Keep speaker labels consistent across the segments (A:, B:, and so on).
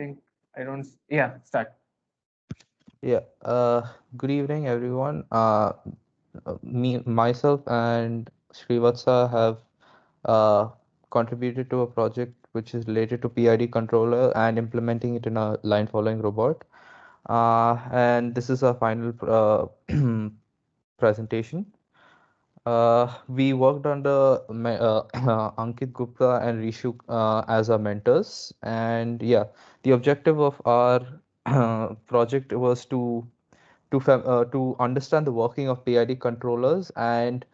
A: think I don't. Yeah, start.
B: Yeah, good evening, everyone. Myself, and Srivatsa have uh, contributed to a project which is related to PID controller and implementing it in a line following robot. And this is our final presentation. We worked under Ankit Gupta and Rishu as our mentors, and yeah, the objective of our project was to understand the working of PID controllers and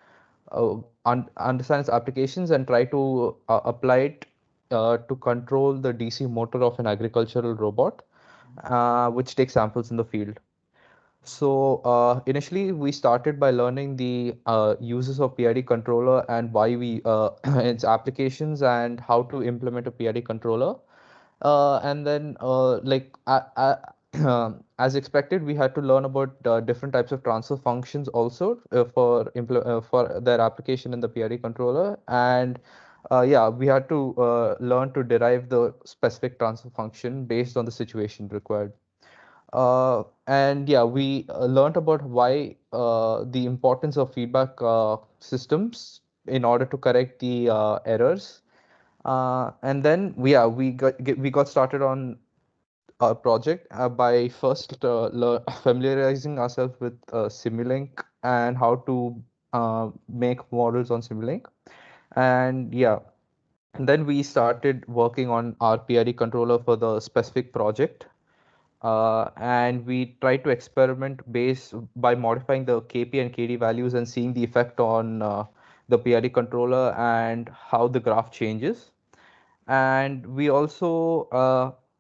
B: understand its applications and try to apply it to control the DC motor of an agricultural robot, which takes samples in the field. So initially, we started by learning the uses of PID controller and why we its applications and how to implement a PID controller. And then, as expected, we had to learn about different types of transfer functions also for their application in the PID controller. And yeah, we had to learn to derive the specific transfer function based on the situation required. And yeah, we learned about why the importance of feedback systems in order to correct the errors. And then we got started on our project by first familiarizing ourselves with Simulink and how to make models on Simulink. And yeah, and then we started working on our PID controller for the specific project. And we try to experiment based by modifying the KP and KD values and seeing the effect on the PID controller and how the graph changes. And we also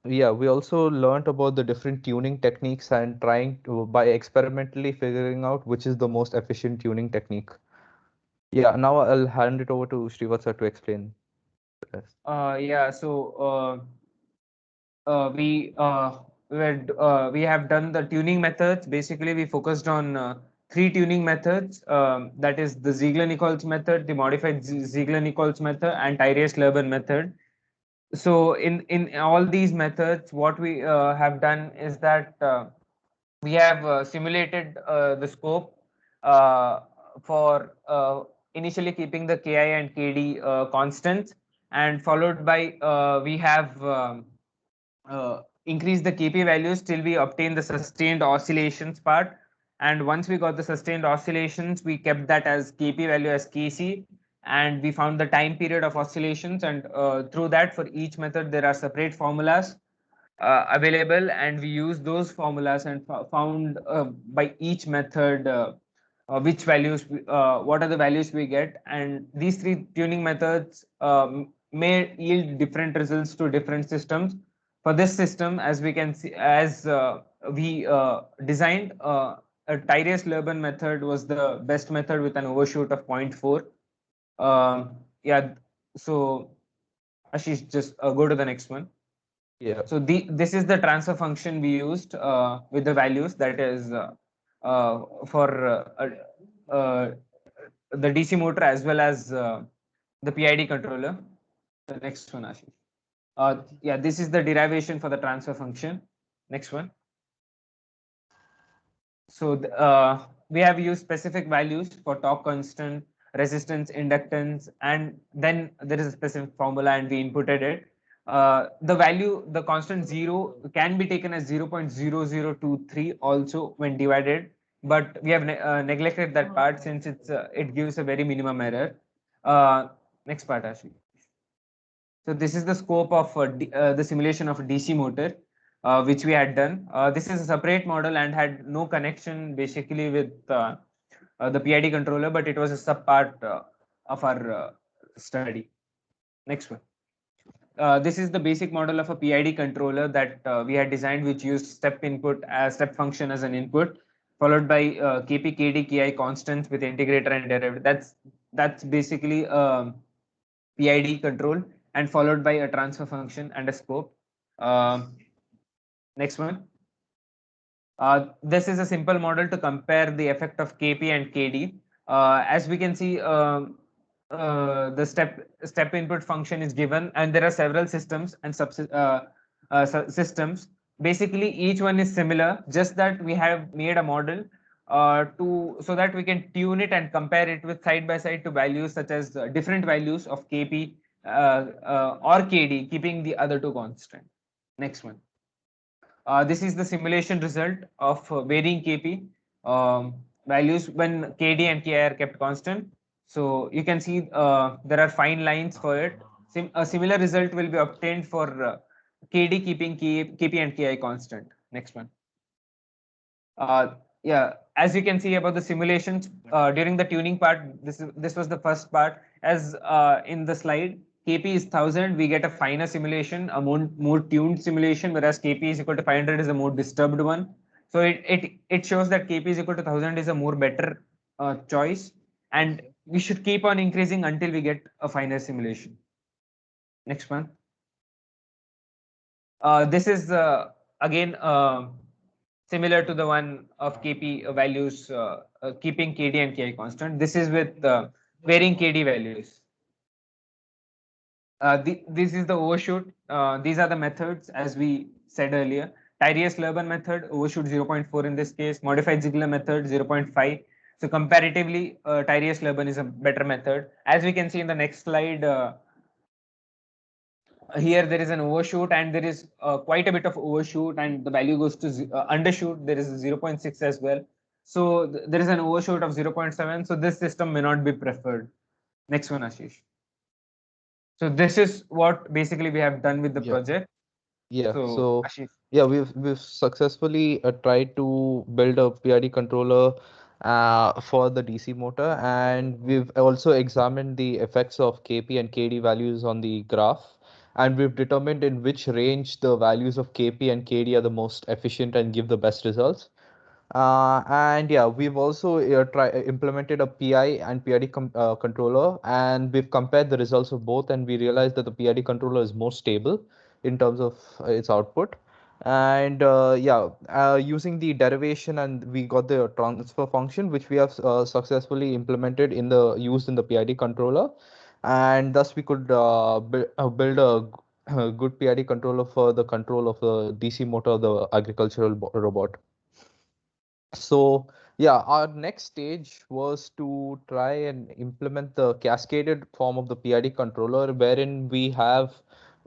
B: learned about the different tuning techniques and trying to by experimentally figuring out which is the most efficient tuning technique. Yeah, now I'll hand it over to Srivatsa to explain the rest.
A: Yeah. We have done the tuning methods. Basically, we focused on three tuning methods. That is the Ziegler-Nichols method, the modified Ziegler-Nichols method, and Tyree-Slurban method. So in all these methods, what we have done is that we have simulated the scope uh, for initially keeping the Ki and Kd constants, and followed by we have increased the Kp values till we obtain the sustained oscillations part. And once we got the sustained oscillations, we kept that as Kp value as Kc, and we found the time period of oscillations. And through that, for each method, there are separate formulas available, and we use those formulas and found by each method which values what are the values we get. And these three tuning methods may yield different results to different systems. For this system, as we can see, as we designed, a Tyree-Slurban method was the best method with an overshoot of 0.4. Yeah, so Ashish, just go to the next one.
B: Yeah.
A: So this is the transfer function we used with the values, that is for the DC motor as well as the PID controller. The next one, Ashish. Yeah, this is the derivation for the transfer function. Next one. So we have used specific values for torque constant, resistance, inductance, and then there is a specific formula and we inputted it. The value, the constant 0 can be taken as 0.0023 also when divided, but we have neglected that part since it gives a very minimum error. Next part, Ashi. So this is the scope of the simulation of a DC motor, which we had done. This is a separate model and had no connection basically with the PID controller, but it was a sub part of our study. Next one. This is the basic model of a PID controller that we had designed, which used step input as step function as an input, followed by KP, KD, KI constants with integrator and derivative. That's basically PID control, and followed by a transfer function and a scope. Um, Next one. This is a simple model to compare the effect of KP and KD. As we can see, the step input function is given, and there are several systems and systems. Basically, each one is similar, just that we have made a model so that we can tune it and compare it with side by side to values such as different values of Kp or Kd, keeping the other two constant. Next one. This is the simulation result of varying Kp values when Kd and Ki are kept constant. So you can see there are fine lines for it. A similar result will be obtained for Kd keeping Kp and Ki constant. Next one. Yeah, as you can see about the simulations during the tuning part, this was the first part. As in the slide, Kp is 1000, we get a finer simulation, a more tuned simulation, whereas Kp is equal to 500 is a more disturbed one. So it shows that Kp is equal to 1000 is a more better choice, and we should keep on increasing until we get a finer simulation. Next one. This is again similar to the one of Kp values, keeping Kd and Ki constant. This is with varying Kd values. This is the overshoot. These are the methods as we said earlier. Tyrrell-Slurban method, overshoot 0.4 in this case. Modified Ziegler method, 0.5. So comparatively, Tyrrell-Slurban is a better method. As we can see in the next slide, here there is an overshoot and there is quite a bit of overshoot, and the value goes to undershoot. There is 0.6 as well. So there is an overshoot of 0.7. So this system may not be preferred. Next one, Ashish. So this is what basically we have done with the project.
B: Yeah.
A: So
B: So
A: Ashish.
B: yeah, we've successfully tried to build a PID controller for the DC motor, and we've also examined the effects of Kp and Kd values on the graph, and we've determined in which range the values of Kp and Kd are the most efficient and give the best results. And yeah, we've also implemented a PI and PID controller, and we've compared the results of both, and we realized that the PID controller is more stable in terms of its output. And yeah, using the derivation, and we got the transfer function, which we have successfully implemented in the used in the PID controller, and thus we could build a good PID controller for the control of the DC motor of the agricultural robot. So yeah, our next stage was to try and implement the cascaded form of the PID controller, wherein we have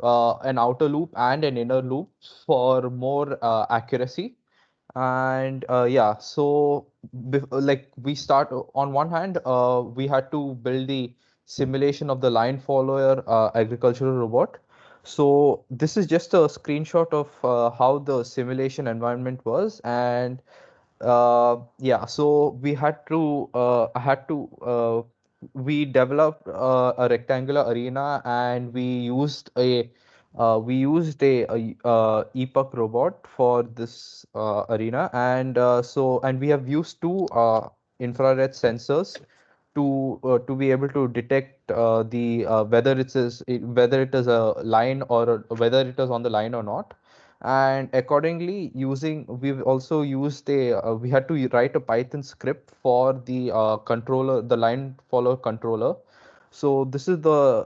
B: an outer loop and an inner loop for more accuracy. And yeah, so like we start on one hand, we had to build the simulation of the line follower agricultural robot. So this is just a screenshot of how the simulation environment was, and yeah, so I had to we developed a rectangular arena, and we used a epoch robot for this arena, and and we have used two infrared sensors to be able to detect the whether it is a line whether it is on the line or not. And accordingly, we've also used we had to write a Python script for the controller, the line follower controller. So this is the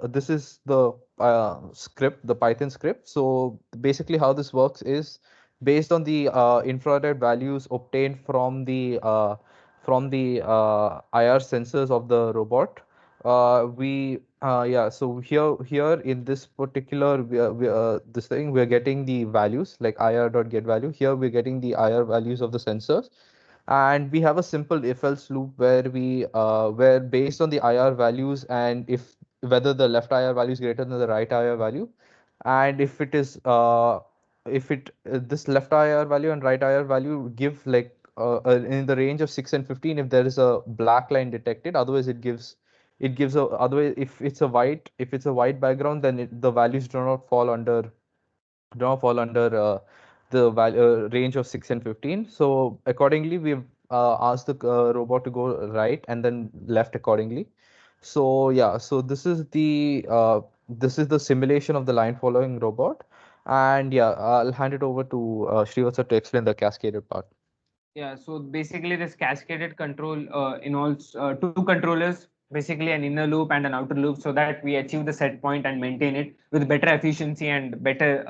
B: script, the Python script. So basically how this works is based on the infrared values obtained from the IR sensors of the robot. Yeah, so here in this particular this thing, we're getting the values like ir.get value. Here we're getting the IR values of the sensors, and we have a simple if else loop where based on the IR values, and if whether the left IR value is greater than the right IR value, and if it is if it this left IR value and right IR value give like in the range of 6 and 15, if there is a black line detected. Otherwise it gives a otherwise if it's a white background, then the values do not fall under the range of 6 and 15. So accordingly, we've asked the robot to go right and then left accordingly. So yeah, so this is the simulation of the line following robot. And yeah, I'll hand it over to Srivatsa to explain the cascaded part.
A: Yeah, so basically this cascaded control involves two controllers, basically an inner loop and an outer loop, so that we achieve the set point and maintain it with better efficiency and better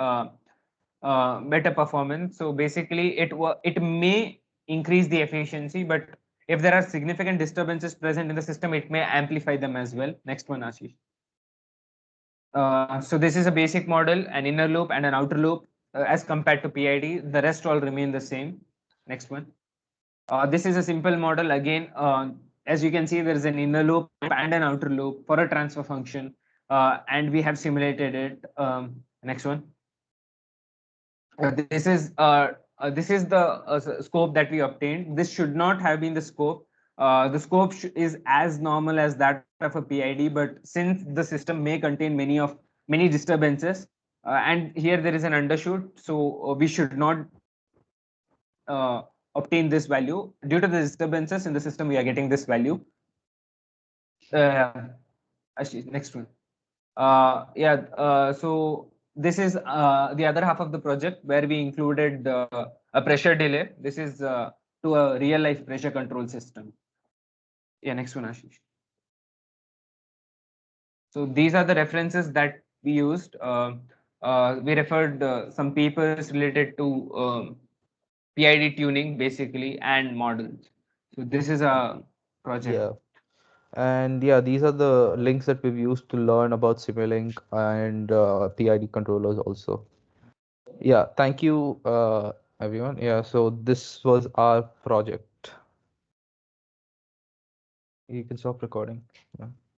A: better performance. So basically, it may increase the efficiency, but if there are significant disturbances present in the system, it may amplify them as well. Next one, Ashish. So this is a basic model, an inner loop and an outer loop as compared to PID. The rest all remain the same. Next one. This is a simple model. Again, as you can see, there is an inner loop and an outer loop for a transfer function, and we have simulated it. Next one. This is the scope that we obtained. This should not have been the scope. The scope is as normal as that of a PID, but since the system may contain many disturbances, and here there is an undershoot, so we should not obtain this value. Due to the disturbances in the system, we are getting this value. Actually, next one. So this is the other half of the project where we included a pressure delay. This is to a real life pressure control system. Yeah, next one, Ashish. So these are the references that we used. We referred some papers related to PID tuning basically and models. So this is a project.
B: Yeah. And yeah, these are the links that we've used to learn about Simulink and PID controllers also. Yeah, thank you, everyone. Yeah, so this was our project. You can stop recording. Yeah.